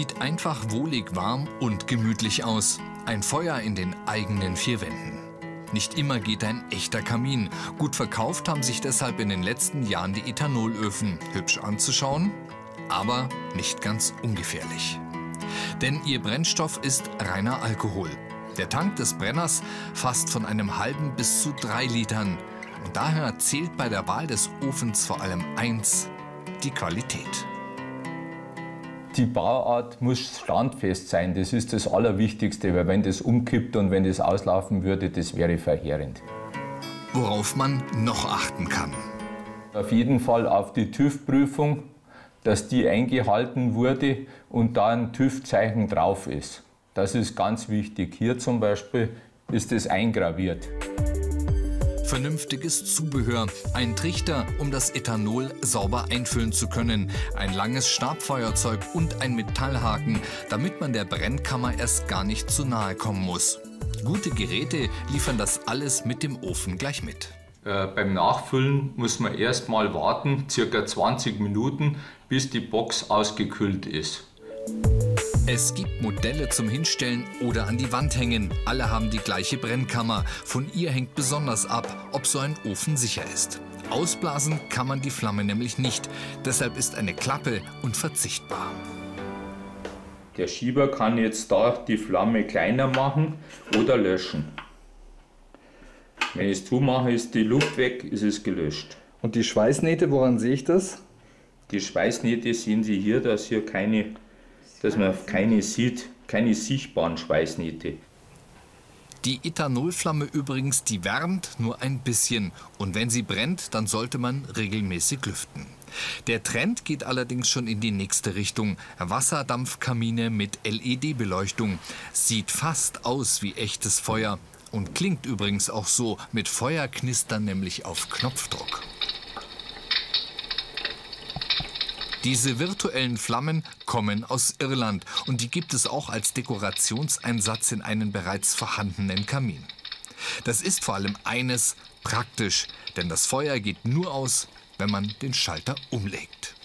Sieht einfach wohlig warm und gemütlich aus. Ein Feuer in den eigenen vier Wänden. Nicht immer geht ein echter Kamin. Gut verkauft haben sich deshalb in den letzten Jahren die Ethanolöfen. Hübsch anzuschauen, aber nicht ganz ungefährlich. Denn ihr Brennstoff ist reiner Alkohol. Der Tank des Brenners fasst von einem halben bis zu 3 Litern. Und daher zählt bei der Wahl des Ofens vor allem eins: die Qualität. Die Bauart muss standfest sein, das ist das Allerwichtigste, weil wenn das umkippt und wenn das auslaufen würde, das wäre verheerend. Worauf man noch achten kann. Auf jeden Fall auf die TÜV-Prüfung, dass die eingehalten wurde und da ein TÜV-Zeichen drauf ist. Das ist ganz wichtig. Hier zum Beispiel ist es eingraviert. Vernünftiges Zubehör, ein Trichter, um das Ethanol sauber einfüllen zu können, ein langes Stabfeuerzeug und ein Metallhaken, damit man der Brennkammer erst gar nicht zu nahe kommen muss. Gute Geräte liefern das alles mit dem Ofen gleich mit. Beim Nachfüllen muss man erst mal warten, ca. 20 Minuten, bis die Box ausgekühlt ist. Es gibt Modelle zum Hinstellen oder an die Wand hängen. Alle haben die gleiche Brennkammer. Von ihr hängt besonders ab, ob so ein Ofen sicher ist. Ausblasen kann man die Flamme nämlich nicht. Deshalb ist eine Klappe unverzichtbar. Der Schieber kann jetzt da die Flamme kleiner machen oder löschen. Wenn ich es zumache, ist die Luft weg, ist es gelöscht. Und die Schweißnähte, woran sehe ich das? Die Schweißnähte sehen Sie hier, dass man keine sieht, keine sichtbaren Schweißnähte. Die Ethanolflamme übrigens, die wärmt nur ein bisschen. Und wenn sie brennt, dann sollte man regelmäßig lüften. Der Trend geht allerdings schon in die nächste Richtung. Wasserdampfkamine mit LED-Beleuchtung. Sieht fast aus wie echtes Feuer. Und klingt übrigens auch so, mit Feuerknistern nämlich auf Knopfdruck. Diese virtuellen Flammen kommen aus Irland und die gibt es auch als Dekorationseinsatz in einem bereits vorhandenen Kamin. Das ist vor allem eines: praktisch, denn das Feuer geht nur aus, wenn man den Schalter umlegt.